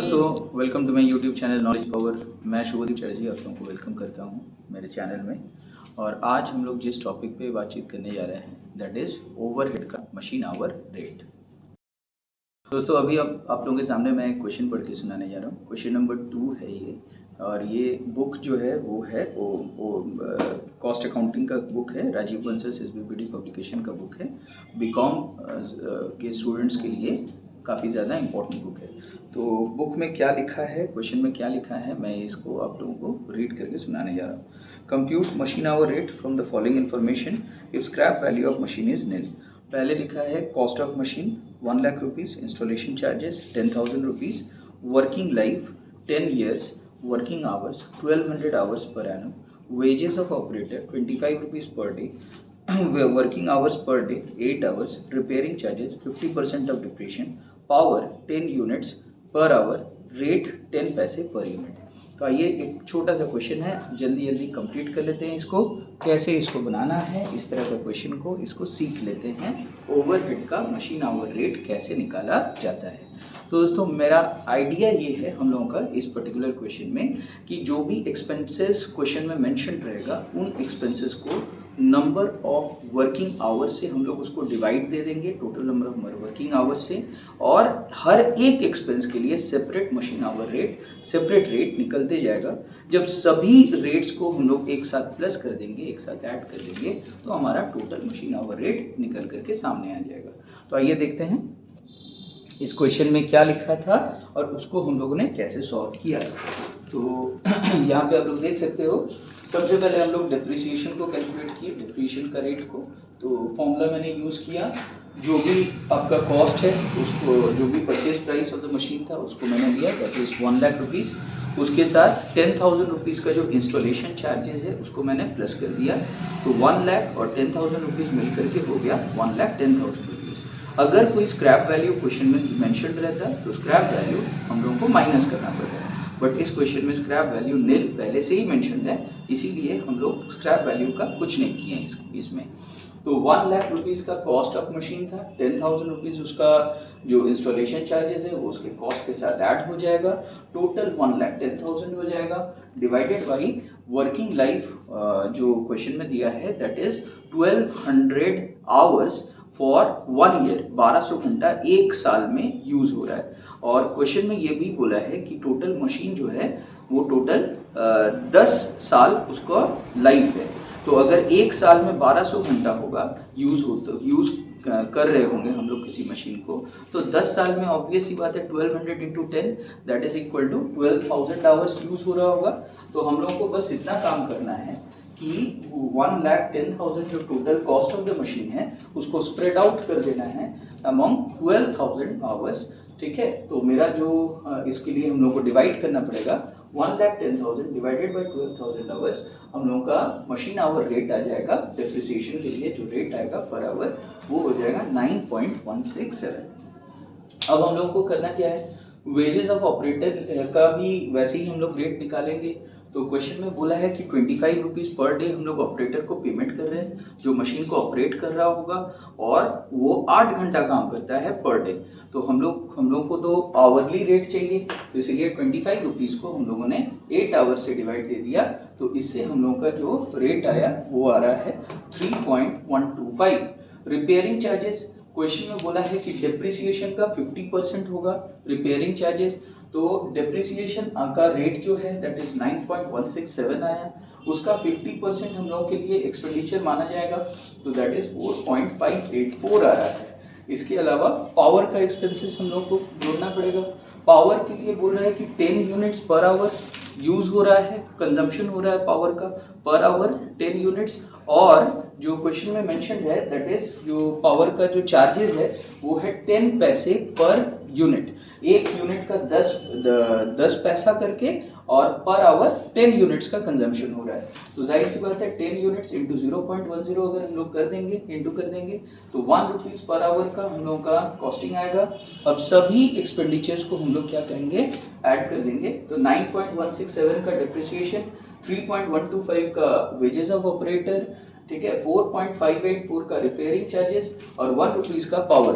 दोस्तों welcome to my YouTube channel knowledge power. मैं शुभदीप चटर्जी आप लोगों को वेलकम करता हूं मेरे चैनल में। और आज हम लोग जिस टॉपिक पे बातचीत करने जा रहे हैं दैट इज़ ओवरहेड का मशीन आवर रेट। दोस्तों अभी अब आप लोगों के सामने मैं एक क्वेश्चन पढ़ के सुनाने जा रहा हूँ। क्वेश्चन नंबर 2 है ये, और ये बुक जो है वो है कॉस्ट अकाउंटिंग का बुक है, राजीव बंसल एसबीपीडी पब्लिकेशन का बुक है। बीकॉम के स्टूडेंट्स के लिए काफ़ी ज़्यादा इम्पोर्टेंट बुक है। तो बुक में क्या लिखा है, क्वेश्चन में क्या लिखा है, मैं इसको आप लोगों को रीड करके सुनाने जा रहा हूँ। Compute machine hour rate from the following information if scrap value of machine is निल। पहले लिखा है cost of machine 1 lakh rupees, installation charges 10,000 rupees, working life 10 years, working hours 1200 hours per annum, wages of operator 25 rupees per day, working hours per day 8 hours, repairing charges 50% of depreciation, power 10 units per hour, rate 10 पैसे per unit। तो आइए एक छोटा सा question है, जल्दी जल्दी complete कर लेते हैं इसको। कैसे इसको बनाना है, इस तरह का क्वेश्चन को इसको सीख लेते हैं। ओवरहेड का मशीन आवर रेट कैसे निकाला जाता है। तो दोस्तों मेरा आइडिया ये है हम लोगों का इस पर्टिकुलर क्वेश्चन में कि जो भी एक्सपेंसेस क्वेश्चन में मेंशन रहेगा उन एक्सपेंसेस को नंबर ऑफ वर्किंग आवर्स से हम लोग उसको डिवाइड दे देंगे, total number of working hours से, और हर एक एक्सपेंस के लिए separate machine hour rate, separate rate निकलते जाएगा। जब सभी रेट्स को हम लोग एक साथ प्लस कर देंगे, एक साथ ऐड कर देंगे, तो हमारा टोटल मशीन आवर रेट निकल करके सामने आ जाएगा। तो आइए देखते हैं इस क्वेश्चन में क्या लिखा था और उसको हम लोगों ने कैसे सॉल्व किया। तो यहाँ पे आप लोग देख सकते हो, सबसे पहले हम लोग डिप्रिसिएशन को कैलकुलेट किए, डिप्रिसिएशन का रेट को। तो फॉर्मूला मैंने यूज़ किया, जो भी आपका कॉस्ट है उसको, जो भी purchase price of the machine था उसको मैंने लिया, दैट इज़ 1 लाख रुपीज़। उसके साथ 10,000 रुपीज़ का जो इंस्टॉलेशन चार्जेस है उसको मैंने प्लस कर दिया। तो 1 लाख और 10,000 रुपीज़ मिल करके हो गया 1,10,000 रुपीज़। अगर कोई स्क्रैप वैल्यू क्वेश्चन में मेंशन रहता है तो स्क्रैप वैल्यू हम लोगों को माइनस करना पड़ता है, बट इस क्वेश्चन में स्क्रैप वैल्यू निल पहले से ही मेंशन है, इसीलिए हम लोग स्क्रैप वैल्यू का कुछ नहीं किए इसमें। तो 1 लाख रुपीज़ का कॉस्ट ऑफ मशीन था, 10,000 रुपीज़ उसका जो इंस्टॉलेशन चार्जेस है वो उसके कॉस्ट के साथ ऐड हो जाएगा, टोटल 1,10,000 हो जाएगा, डिवाइडेड बाई वर्किंग लाइफ जो क्वेश्चन में दिया है that is 1200 hours for 1 year, 1200 घंटा एक साल में यूज हो रहा है। और क्वेश्चन में ये भी बोला है कि टोटल मशीन जो है वो टोटल 10 साल उसका लाइफ है। तो अगर एक साल में 1200 घंटा होगा यूज कर रहे होंगे हम लोग किसी मशीन को, तो 10 साल में ऑब्वियस ही बात है 1200 into 10 that is equal to 12,000 hours use हो रहा होगा। तो हम लोग को बस इतना काम करना है कि 1,10,000 जो total cost of the machine है उसको स्प्रेड आउट कर देना है अमॉन्ग 12,000 आवर्स। ठीक है, तो मेरा जो इसके लिए हम लोग को डिवाइड करना पड़ेगा 1,10,000 डिवाइडेड बाय 12,000 आवर्स, हम लोगों का मशीन आवर रेट आ जाएगा। डिप्रिसिएशन के लिए जो रेट आएगा पर आवर वो हो जाएगा 9.167। अब हम लोगों को करना क्या है, वेजेस ऑफ ऑपरेटर का भी वैसे ही हम लोग रेट निकालेंगे। तो क्वेश्चन में बोला है कि 25 रुपीज़ पर डे हम लोग ऑपरेटर को पेमेंट कर रहे हैं जो मशीन को ऑपरेट कर रहा होगा, और वो 8 घंटा काम करता है पर डे। तो हम लोग को तो आवरली रेट चाहिए, तो इसलिए 25 रुपीज़ को हम लोगों ने 8 आवर्स से डिवाइड दे दिया। तो इससे हम लोगों का जो रेट आया वो आ रहा है 3.125। रिपेयरिंग चार्जेस, क्वेश्चन में बोला है कि डिप्रिसिएशन का 50% होगा रिपेयरिंग चार्जेस, तो डिप्रिसिएशन का रेट जो है दैट इज 9.167 आया, उसका 50% हम लोगों के लिए एक्सपेंडिचर माना जाएगा, तो दैट इज 4.584 आ रहा है। इसके अलावा पावर का एक्सपेंसेस हम लोग को जोड़ना पड़ेगा। पावर के लिए बोल रहा है कि 10 यूनिट्स पर आवर यूज हो रहा है, कंजम्पशन हो रहा है पावर का पर आवर 10 यूनिट्स, और जो क्वेश्चन में मेंशन है दैट इज जो पावर का जो चार्जेस है वो है 10 पैसे पर यूनिट, एक यूनिट का 10 पैसा करके, और पर आवर 10 यूनिट्स का कंजम्पशन हो रहा है। तो जाहिर सी बात है 10 यूनिट्स इंटू 0.10 अगर हम लोग कर देंगे, इंटू कर देंगे, तो 1 रुपीज़ पर आवर का हम लोग का कॉस्टिंग आएगा। अब सभी एक्सपेंडिचर्स को हम लोग क्या करेंगे, ऐड कर देंगे। तो 9.167 का डिप्रिसिएशन, 3.125 का वेजेस ऑफ ऑपरेटर, ठीक है, 4.584 का रिपेयरिंग चार्जेस और 1 रुपीज़ का पावर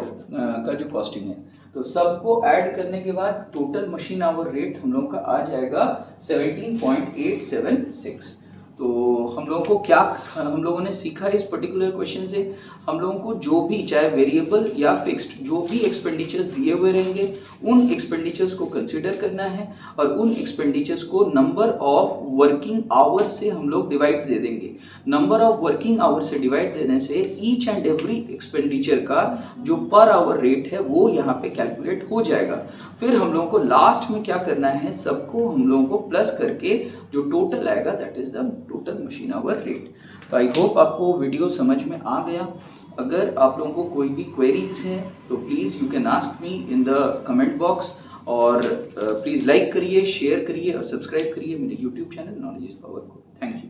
का जो कॉस्टिंग है। तो सबको ऐड करने के बाद टोटल मशीन आवर रेट हम लोगों का आ जाएगा 17.876। तो हम लोगों को क्या हम लोगों ने सीखा इस पर्टिकुलर क्वेश्चन से, हम लोगों को जो भी चाहे वेरिएबल या फिक्स्ड जो भी एक्सपेंडिचर्स दिए हुए रहेंगे उन एक्सपेंडिचर्स को कंसीडर करना है और उन एक्सपेंडिचर्स को नंबर ऑफ वर्किंग आवर्स से हम लोग डिवाइड दे देंगे। नंबर ऑफ वर्किंग आवर्स से डिवाइड देने से ईच एंड एवरी एक्सपेंडिचर का जो पर आवर रेट है वो यहाँ पे कैलकुलेट हो जाएगा। फिर हम लोगों को लास्ट में क्या करना है, सबको हम लोगों को प्लस करके जो टोटल आएगा that is the total machine hour rate. तो आई होप आपको वीडियो समझ में आ गया। अगर आप लोगों को कोई भी क्वेरीज है तो please you can ask me in the comment box, और प्लीज़ लाइक करिए, शेयर करिए और सब्सक्राइब करिए मेरे YouTube channel knowledge is power को। Thank you.